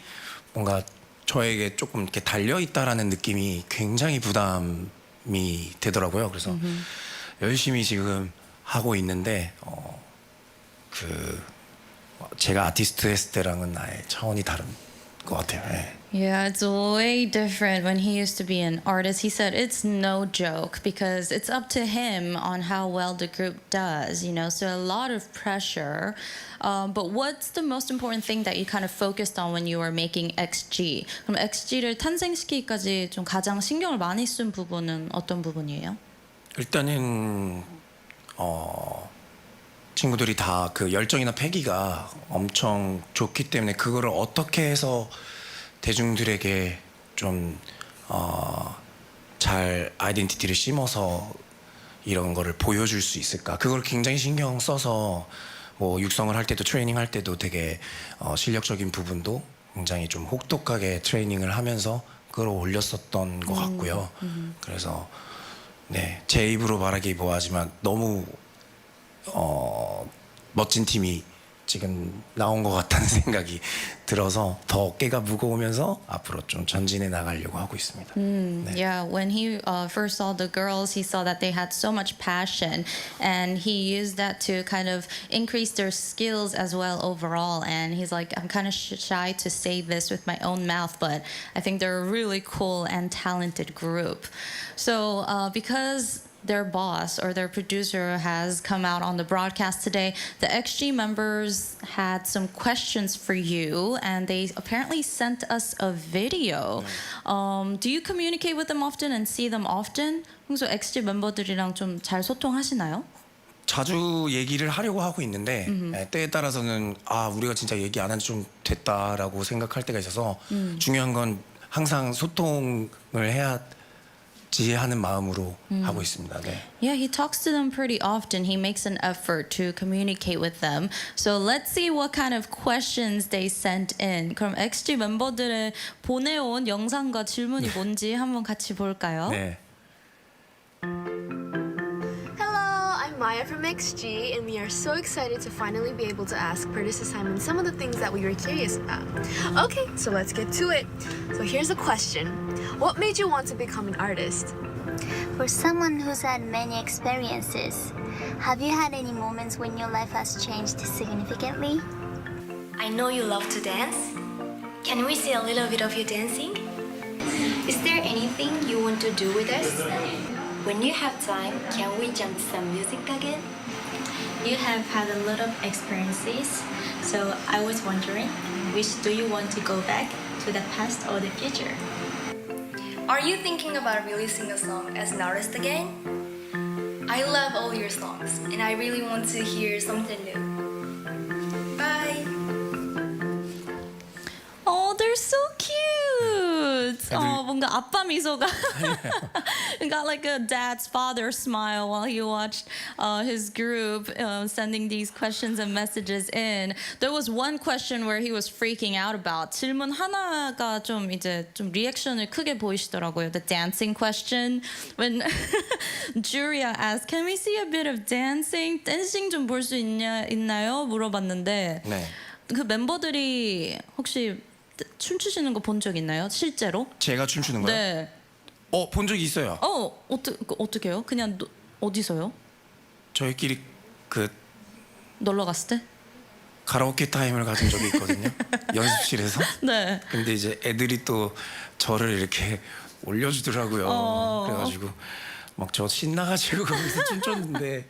뭔가 저에게 조금 이렇게 달려 있다라는 느낌이 굉장히 부담이 되더라고요. 그래서 열심히 지금 하고 있는데 제가 아티스트 했을 때랑은 아예 차원이 다른 것 같아요. 예. Yeah, it's way different when he used to be an artist. He said it's no joke because it's up to him on how well the group does, you know, so a lot of pressure. But what's the most important thing that you kind of focused on when you were making XG? 그럼 XG를 탄생시키기까지 좀 가장 신경을 많이 쓴 부분은 어떤 부분이에요? 일단은 친구들이 다 그 열정이나 패기가 엄청 좋기 때문에 그거를 어떻게 해서 대중들에게 좀 잘 아이덴티티를 심어서 이런 거를 보여줄 수 있을까? 그걸 굉장히 신경 써서 뭐 육성을 할 때도 트레이닝 할 때도 되게 실력적인 부분도 굉장히 좀 혹독하게 트레이닝을 하면서 그걸 올렸었던 것 같고요. 그래서 네, 제 입으로 말하기 뭐하지만 너무 멋진 팀이 지금 나온 것 같다는 생각이 들어서 더 어깨가 무거우면서 앞으로 좀 전진해 나가려고 하고 있습니다. 네. Yeah, when he first saw the girls, he saw that they had so much passion, and he used that to kind of increase their skills as well overall. And he's like, I'm kind of shy to say this with my own mouth, but I think they're a really cool and talented group. So because their boss or their producer has come out on the broadcast today, the XG members had some questions for you, and they apparently sent us a video. Do you communicate with them often and see them often? 평소 XG 멤버들이랑 좀 잘 소통하시나요? 자주 얘기를 하려고 하고 있는데 때에 따라서는 우리가 진짜 얘기 안 한 지 좀 됐다라고 생각할 때가 있어서 중요한 건 항상 소통을 해야지 하는 마음으로 하고 있습니다. 네. Yeah, he talks to them pretty often. He makes an effort to communicate with them. So let's see what kind of questions they sent in. 그럼 XG 멤버들의 보내온 영상과 질문이 뭔지 한번 같이 볼까요? 네. Hello, I'm Maya from XG, and we are so excited to finally be able to ask Curtis and Simon some of the things that we were curious about. Okay, so let's get to it. So here's a question. What made you want to become an artist? For someone who's had many experiences, have you had any moments when your life has changed significantly? I know you love to dance. Can we see a little bit of you dancing? Is there anything you want to do with us? When you have time, can we jump some music again? You have had a lot of experiences, so I was wondering, which do you want to go back to the past or the future? Are you thinking about releasing a song as an artist again? I love all your songs, and I really want to hear something new. Bye! Oh, they're so cute. 뭔가 아빠 미소가 got like a dad's father smile while he watched his group sending these questions and messages in. There was one question where he was freaking out about. 질문 하나가 좀 이제 좀 리액션을 크게 보이시더라고요. The dancing question. When Julia asked, "Can we see a bit of dancing? 댄싱 좀 볼 수 있나요?" 물어봤는데 네. 그 멤버들이 혹시 춤추시는 거 본 적 있나요? 실제로? 제가 춤추는 거요? 네. 본 적이 있어요. 어떻게요? 그냥 어디서요? 저희끼리 그 놀러 갔을 때? 가라오케 타임을 가진 적이 있거든요. 연습실에서. 네. 근데 이제 애들이 또 저를 이렇게 올려주더라고요. 그래가지고 막 저 신나가지고 거기서 춤췄는데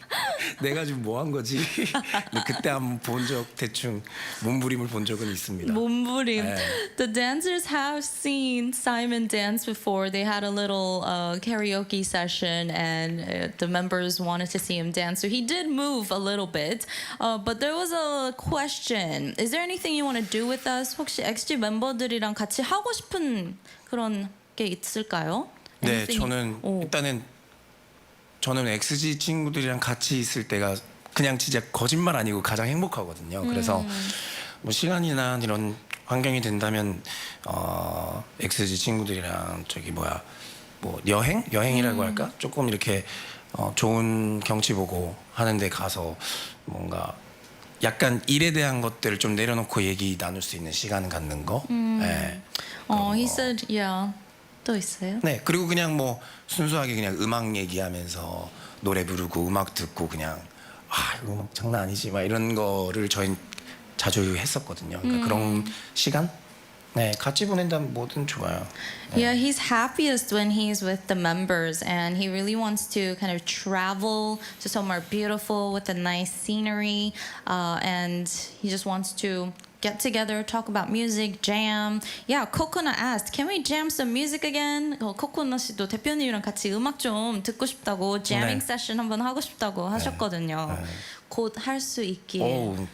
내가 지금 뭐 한 거지? 근데 그때 한번 본 적 대충 몸부림을 본 적은 있습니다. 몸부림. 네. The dancers have seen Simon dance before. They had a little karaoke session and the members wanted to see him dance. So he did move a little bit. But there was a question. Is there anything you want to do with us? 혹시 XG 멤버들이랑 같이 하고 싶은 그런 게 있을까요? 네, 저는 일단은 저는 XG 친구들이랑 같이 있을 때가 그냥 진짜 거짓말 아니고 가장 행복하거든요. 그래서 뭐 시간이나 이런 환경이 된다면 XG 친구들이랑 뭐 여행이라고 할까? 조금 이렇게 좋은 경치 보고 하는데 가서 뭔가 약간 일에 대한 것들을 좀 내려놓고 얘기 나눌 수 있는 시간 갖는 거. 네. He said, yeah. 또 있어요? 네, 그리고 그냥 뭐 순수하게 그냥 음악 얘기하면서 노래 부르고 음악 듣고 그냥 이거 음악 장난 아니지 막 이런 거를 저희 자주 했었거든요. 그러니까 그런 시간? 네, 같이 보낸다면 뭐든 좋아요. 네. Yeah, he's happiest when he's with the members and he really wants to kind of travel to somewhere beautiful with a nice scenery and he just wants to get together, talk about music, jam. Yeah, Coconut asked, can we jam some music again? 코코넛 씨도 대표님이랑 같이 음악 좀 듣고 싶다고 jamming 네. 세션 한번 하고 싶다고 하셨거든요. 곧 할 수 있길.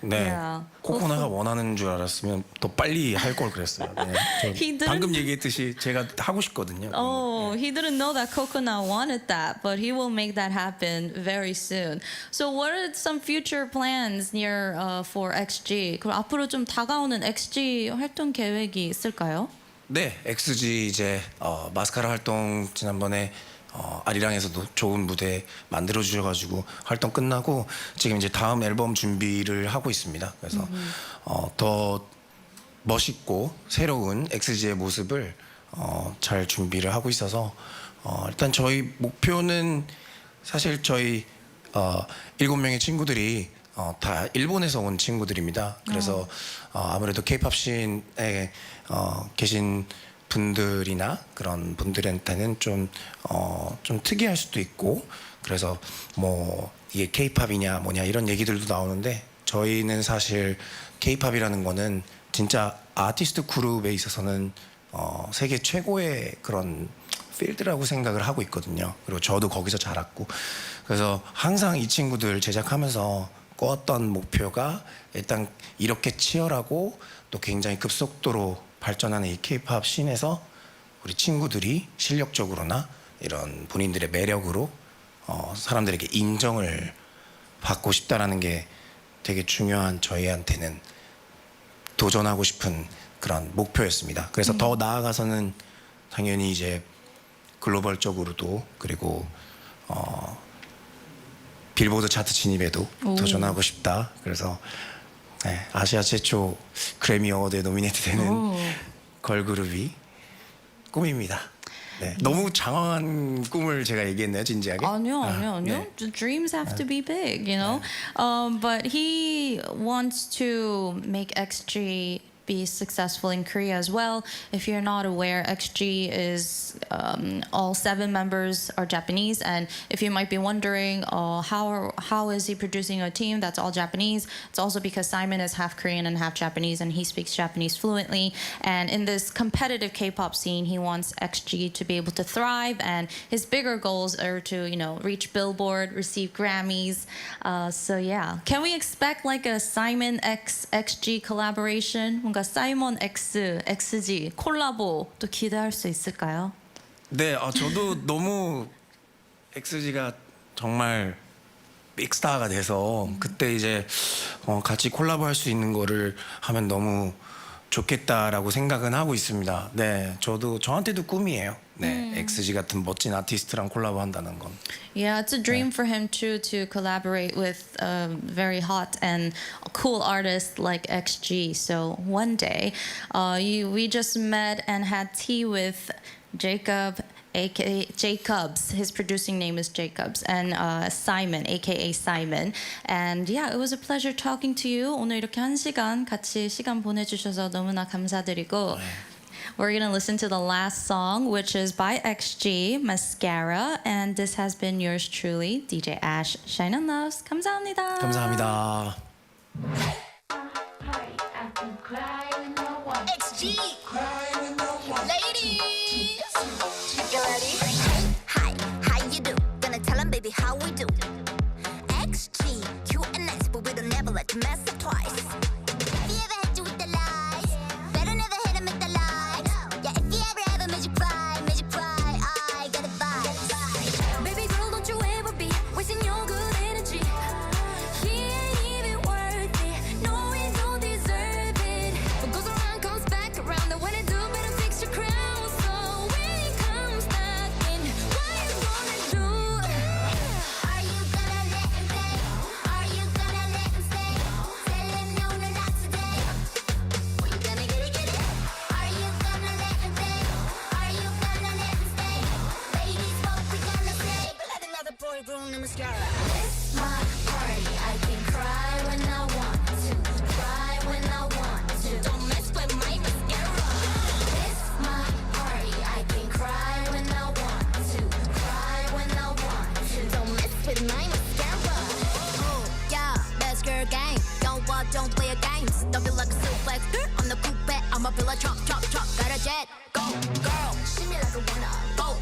네. Yeah. 코코나가 원하는 줄 알았으면 더 빨리 할 걸 그랬어요. 네. He didn't- 방금 얘기했듯이 제가 하고 싶거든요. Oh, he didn't know that Coconut wanted that, but he will make that happen very soon. So, what are some future plans near for XG? 그럼 앞으로 좀 다가오는 XG 활동 계획이 있을까요? 네, XG 이제 마스카라 활동 지난번에 아리랑에서도 좋은 무대 만들어 주셔가지고 활동 끝나고 지금 이제 다음 앨범 준비를 하고 있습니다. 그래서 더 멋있고 새로운 XG의 모습을 잘 준비를 하고 있어서 일단 저희 목표는 사실 저희 7명의 친구들이 다 일본에서 온 친구들입니다. 그래서 아무래도 K-pop 씬에 계신 분들이나 그런 분들한테는 좀 특이할 수도 있고 그래서 뭐 이게 K-팝이냐 뭐냐 이런 얘기들도 나오는데 저희는 사실 K-팝이라는 거는 진짜 아티스트 그룹에 있어서는 세계 최고의 그런 필드라고 생각을 하고 있거든요. 그리고 저도 거기서 자랐고 그래서 항상 이 친구들 제작하면서 꿨던 목표가 일단 이렇게 치열하고 또 굉장히 급속도로 발전하는 이 K-팝 씬에서 우리 친구들이 실력적으로나 이런 본인들의 매력으로 사람들에게 인정을 받고 싶다라는 게 되게 중요한 저희한테는 도전하고 싶은 그런 목표였습니다. 그래서 더 나아가서는 당연히 이제 글로벌적으로도 그리고 빌보드 차트 진입에도 도전하고 싶다. 그래서 네, 아시아 최초 그래미 어워드에 노미네이트되는 걸그룹이 꿈입니다. 네, 너무 장황한 꿈을 제가 얘기했나요, 진지하게? 아니요. 네. The dreams have to be big, you know. But he wants to make XG be successful in Korea as well. If you're not aware, XG is all 7 members are Japanese, and if you might be wondering, how is he producing a team that's all Japanese? It's also because Simon is half Korean and half Japanese, and he speaks Japanese fluently. And in this competitive K-pop scene, he wants XG to be able to thrive, and his bigger goals are to, you know, reach Billboard, receive Grammys. So yeah, can we expect like a Simon X XG collaboration? 뭔가 사이먼 X XG 콜라보도 기대할 수 있을까요? 네, 저도 너무 XG가 정말 빅스타가 돼서 그때 이제 같이 콜라보할 수 있는 거를 하면 너무 좋겠다라고 생각은 하고 있습니다. 네, 저한테도 꿈이에요. 네, XG 같은 멋진 아티스트랑 콜라보한다는 건. Yeah, it's a dream for him too to collaborate with a very hot and cool artist like XG. So one day, we just met and had tea with Jacob, aka Jacobs. His producing name is Jacobs, and Simon, aka Simon. And yeah, it was a pleasure talking to you. 오늘 이렇게 1시간 같이 시간 보내주셔서 너무나 감사드리고. We're gonna listen to the last song, which is by XG, Mascara, and this has been yours truly, DJ Ash, Shine and Loves. 감사합니다. 감사합니다. XG ladies, you ready? Hi, how you do? Gonna tell 'em baby how we do. XG, cute and nice, but we don't never let you mess up twice. Have you ever had you with the lies? Better never hit 'em with the lies. Yeah, if you ever have a magic cry, I got advice. Baby girl, don't you ever be wasting your good energy. He ain't even worth it. No, he don't deserve it. What goes around comes back around. And when it do, better fix your crown. So when he comes back in, what you gonna do? Are you gonna let him stay? Are you gonna let him stay? Tell him no, not today. Or you gonna get it? Are you gonna let him stay? Are you gonna let him stay? Ladies, what we gonna say? Let another boy ruin the mascara. This my party. I can cry when I want to. Cry when I want to. Don't mess with my mascara. This my party. I can cry when I want to. Cry when I want to. Don't mess with my mascara. Oh, yeah, best girl game. Don't play a games. Don't be like a suplex. I'm the coupe. I'ma be like chop. Got a jet. Go, girl. Shimmy like a wanna. Go.